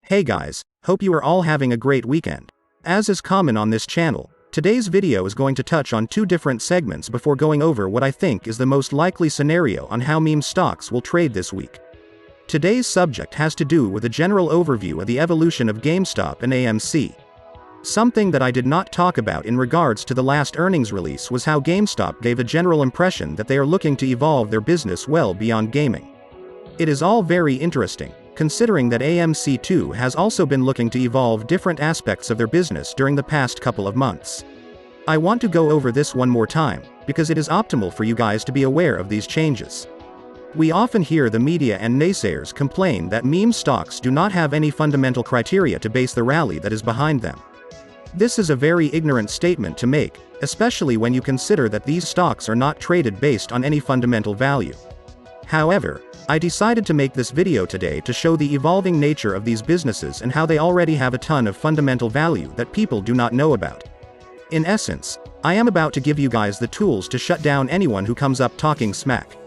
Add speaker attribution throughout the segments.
Speaker 1: Hey guys, hope you are all having a great weekend. As is common on this channel, today's video is going to touch on two different segments before going over what I think is the most likely scenario on how meme stocks will trade this week. Today's subject has to do with a general overview of the evolution of GameStop and AMC. Something that I did not talk about in regards to the last earnings release was how GameStop gave a general impression that they are looking to evolve their business well beyond gaming. It is all very interesting, considering that AMC too has also been looking to evolve different aspects of their business during the past couple of months. I want to go over this one more time, because it is optimal for you guys to be aware of these changes. We often hear the media and naysayers complain that meme stocks do not have any fundamental criteria to base the rally that is behind them. This is a very ignorant statement to make, especially when you consider that these stocks are not traded based on any fundamental value. However, I decided to make this video today to show the evolving nature of these businesses and how they already have a ton of fundamental value that people do not know about. In essence, I am about to give you guys the tools to shut down anyone who comes up talking smack.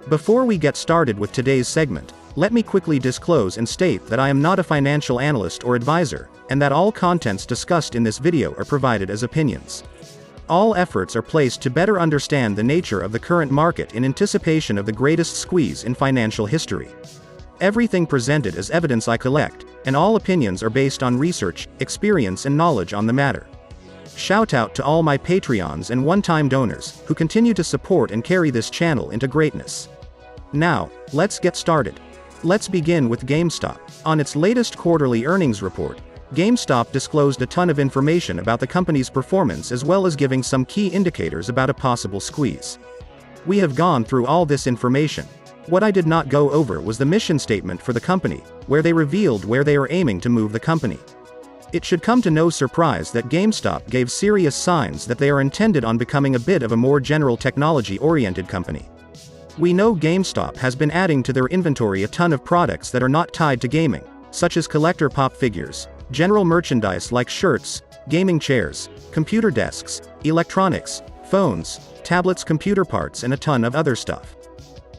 Speaker 1: Before we get started with today's segment, let me quickly disclose and state that I am not a financial analyst or advisor, and that all contents discussed in this video are provided as opinions. All efforts are placed to better understand the nature of the current market in anticipation of the greatest squeeze in financial history. Everything presented is evidence I collect, and all opinions are based on research, experience and knowledge on the matter. Shout out to all my Patreons and one-time donors, who continue to support and carry this channel into greatness. Now, let's get started. Let's begin with GameStop. On its latest quarterly earnings report, GameStop disclosed a ton of information about the company's performance as well as giving some key indicators about a possible squeeze. We have gone through all this information. What I did not go over was the mission statement for the company, where they revealed where they are aiming to move the company. It should come to no surprise that GameStop gave serious signs that they are intended on becoming a bit of a more general technology-oriented company. We know GameStop has been adding to their inventory a ton of products that are not tied to gaming, such as collector pop figures, general merchandise like shirts, gaming chairs, computer desks, electronics, phones, tablets, computer parts and a ton of other stuff.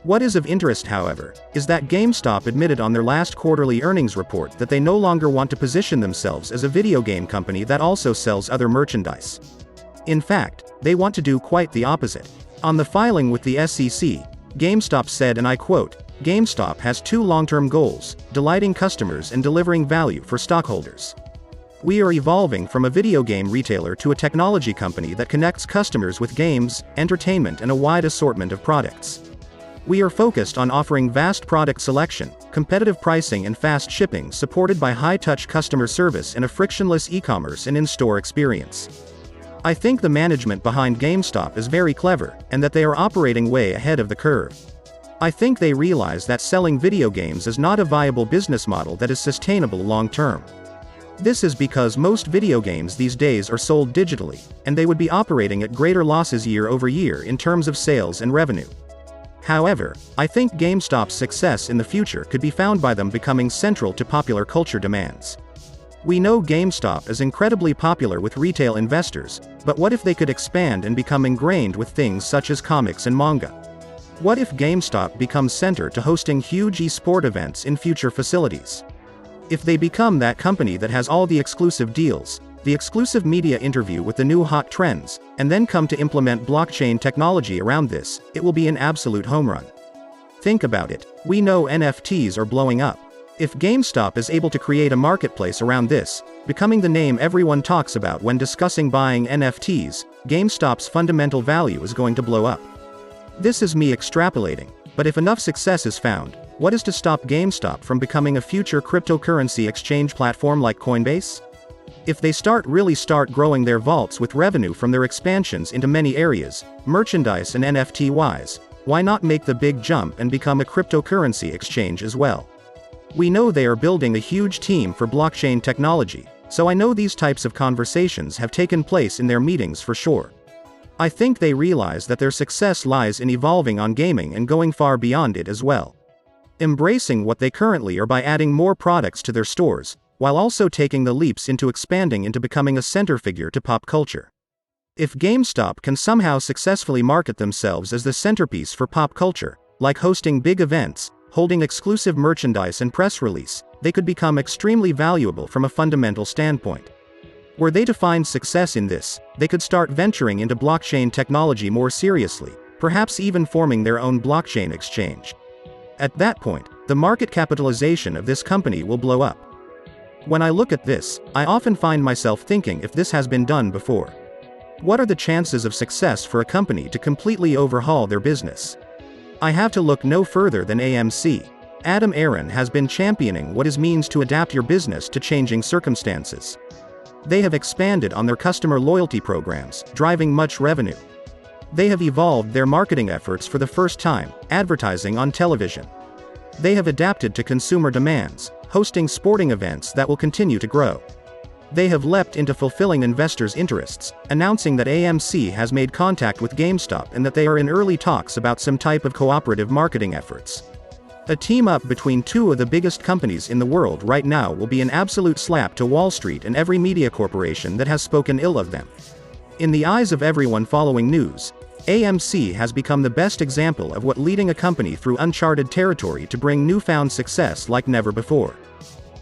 Speaker 1: What is of interest, however, is that GameStop admitted on their last quarterly earnings report that they no longer want to position themselves as a video game company that also sells other merchandise. In fact, they want to do quite the opposite. On the filing with the SEC, GameStop said, and I quote, "GameStop has two long-term goals, delighting customers and delivering value for stockholders. We are evolving from a video game retailer to a technology company that connects customers with games, entertainment and a wide assortment of products. We are focused on offering vast product selection, competitive pricing and fast shipping supported by high-touch customer service and a frictionless e-commerce and in-store experience." I think the management behind GameStop is very clever, and that they are operating way ahead of the curve. I think they realize that selling video games is not a viable business model that is sustainable long-term. This is because most video games these days are sold digitally, and they would be operating at greater losses year over year in terms of sales and revenue. However, I think GameStop's success in the future could be found by them becoming central to popular culture demands. We know GameStop is incredibly popular with retail investors, but what if they could expand and become ingrained with things such as comics and manga? What if GameStop becomes center to hosting huge e-sport events in future facilities? If they become that company that has all the exclusive deals, the exclusive media interview with the new hot trends, and then come to implement blockchain technology around this, it will be an absolute home run. Think about it. We know NFTs are blowing up. If GameStop is able to create a marketplace around this, becoming the name everyone talks about when discussing buying NFTs, GameStop's fundamental value is going to blow up. This is me extrapolating, but if enough success is found, what is to stop GameStop from becoming a future cryptocurrency exchange platform like Coinbase? If they really start growing their vaults with revenue from their expansions into many areas, merchandise and NFT-wise, why not make the big jump and become a cryptocurrency exchange as well? We know they are building a huge team for blockchain technology, so I know these types of conversations have taken place in their meetings for sure. I think they realize that their success lies in evolving on gaming and going far beyond it as well. Embracing what they currently are by adding more products to their stores, while also taking the leaps into expanding into becoming a center figure to pop culture. If GameStop can somehow successfully market themselves as the centerpiece for pop culture, like hosting big events, holding exclusive merchandise and press release, they could become extremely valuable from a fundamental standpoint. Were they to find success in this, they could start venturing into blockchain technology more seriously, perhaps even forming their own blockchain exchange. At that point, the market capitalization of this company will blow up. When I look at this, I often find myself thinking if this has been done before. What are the chances of success for a company to completely overhaul their business? I have to look no further than AMC. Adam Aron has been championing what it means to adapt your business to changing circumstances. They have expanded on their customer loyalty programs, driving much revenue. They have evolved their marketing efforts for the first time, advertising on television. They have adapted to consumer demands, hosting sporting events that will continue to grow. They have leapt into fulfilling investors' interests, announcing that AMC has made contact with GameStop and that they are in early talks about some type of cooperative marketing efforts. A team-up between two of the biggest companies in the world right now will be an absolute slap to Wall Street and every media corporation that has spoken ill of them. In the eyes of everyone following news, AMC has become the best example of what leading a company through uncharted territory to bring newfound success like never before.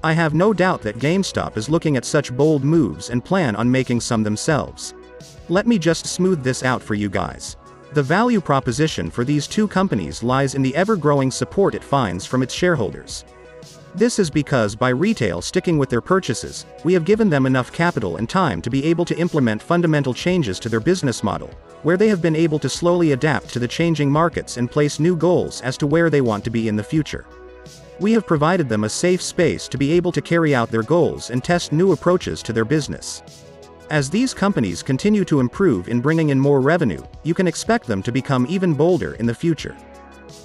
Speaker 1: I have no doubt that GameStop is looking at such bold moves and plan on making some themselves. Let me just smooth this out for you guys. The value proposition for these two companies lies in the ever-growing support it finds from its shareholders. This is because by retail sticking with their purchases, we have given them enough capital and time to be able to implement fundamental changes to their business model, where they have been able to slowly adapt to the changing markets and place new goals as to where they want to be in the future. We have provided them a safe space to be able to carry out their goals and test new approaches to their business. As these companies continue to improve in bringing in more revenue, you can expect them to become even bolder in the future.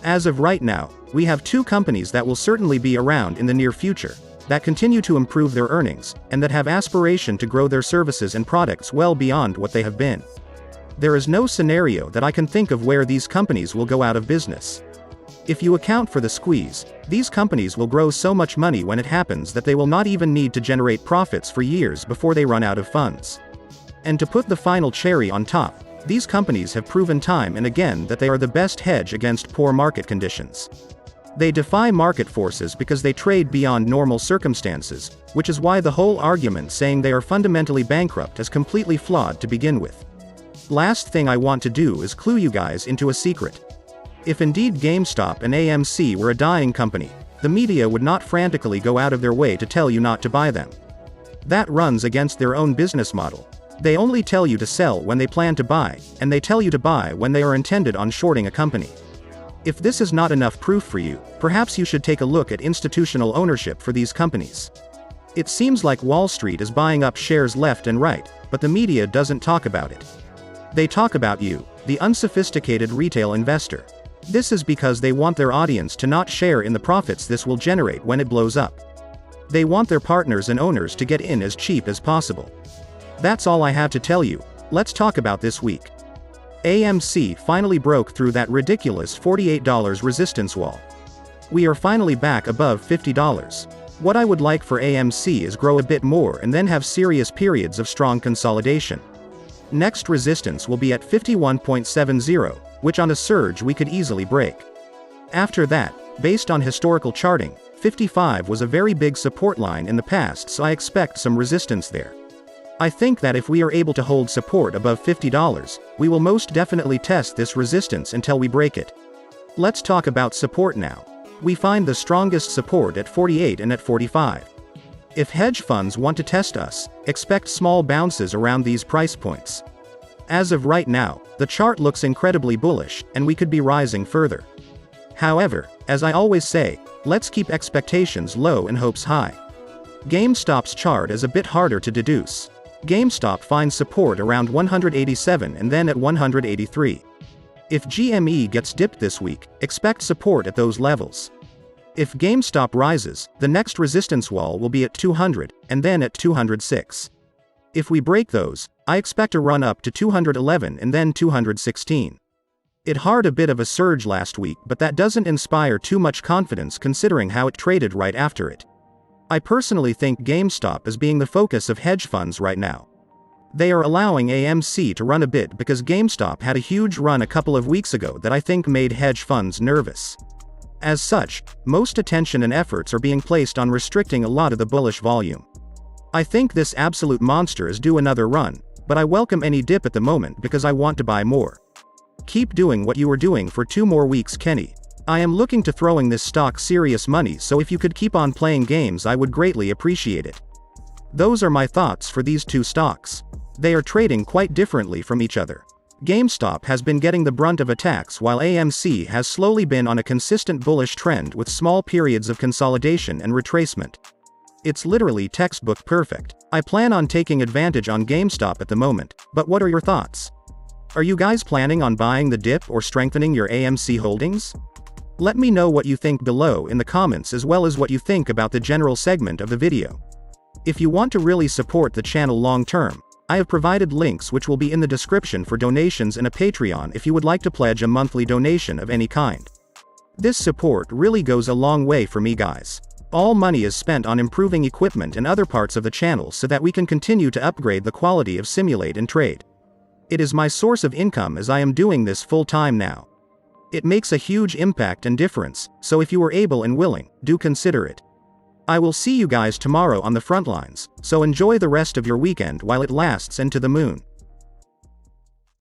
Speaker 1: As of right now, we have two companies that will certainly be around in the near future, that continue to improve their earnings, and that have aspiration to grow their services and products well beyond what they have been. There is no scenario that I can think of where these companies will go out of business. If you account for the squeeze, these companies will grow so much money when it happens that they will not even need to generate profits for years before they run out of funds. And to put the final cherry on top, these companies have proven time and again that they are the best hedge against poor market conditions. They defy market forces because they trade beyond normal circumstances, which is why the whole argument saying they are fundamentally bankrupt is completely flawed to begin with. Last thing I want to do is clue you guys into a secret. If indeed GameStop and AMC were a dying company, the media would not frantically go out of their way to tell you not to buy them. That runs against their own business model. They only tell you to sell when they plan to buy, and they tell you to buy when they are intended on shorting a company. If this is not enough proof for you, perhaps you should take a look at institutional ownership for these companies. It seems like Wall Street is buying up shares left and right, but the media doesn't talk about it. They talk about you, the unsophisticated retail investor. This is because they want their audience to not share in the profits this will generate when it blows up. They want their partners and owners to get in as cheap as possible. That's all I have to tell you. Let's talk about this week. AMC finally broke through that ridiculous $48 resistance wall. We are finally back above $50. What I would like for AMC is grow a bit more and then have serious periods of strong consolidation. Next resistance will be at 51.70, which on a surge we could easily break. After that, based on historical charting, 55 was a very big support line in the past, so I expect some resistance there. I think that if we are able to hold support above $50, we will most definitely test this resistance until we break it. Let's talk about support now. We find the strongest support at 48 and at 45. If hedge funds want to test us, expect small bounces around these price points. As of right now, the chart looks incredibly bullish, and we could be rising further. However, as I always say, let's keep expectations low and hopes high. GameStop's chart is a bit harder to deduce. GameStop finds support around 187 and then at 183. If GME gets dipped this week, expect support at those levels. If GameStop rises, the next resistance wall will be at 200, and then at 206. If we break those, I expect a run up to 211 and then 216. It had a bit of a surge last week, but that doesn't inspire too much confidence considering how it traded right after it. I personally think GameStop is being the focus of hedge funds right now. They are allowing AMC to run a bit because GameStop had a huge run a couple of weeks ago that I think made hedge funds nervous. As such, most attention and efforts are being placed on restricting a lot of the bullish volume. I think this absolute monster is due another run, but I welcome any dip at the moment because I want to buy more. Keep doing what you were doing for 2 more weeks, Kenny. I am looking to throwing this stock serious money, so if you could keep on playing games I would greatly appreciate it. Those are my thoughts for these 2 stocks. They are trading quite differently from each other. GameStop has been getting the brunt of attacks while AMC has slowly been on a consistent bullish trend with small periods of consolidation and retracement. It's literally textbook perfect. I plan on taking advantage on GameStop at the moment, but what are your thoughts? Are you guys planning on buying the dip or strengthening your AMC holdings? Let me know what you think below in the comments, as well as what you think about the general segment of the video. If you want to really support the channel long term, I have provided links which will be in the description for donations and a Patreon if you would like to pledge a monthly donation of any kind. This support really goes a long way for me, guys. All money is spent on improving equipment and other parts of the channel so that we can continue to upgrade the quality of Simulate and Trade. It is my source of income as I am doing this full time now. It makes a huge impact and difference, so if you are able and willing, do consider it. I will see you guys tomorrow on the front lines, so enjoy the rest of your weekend while it lasts and to the moon.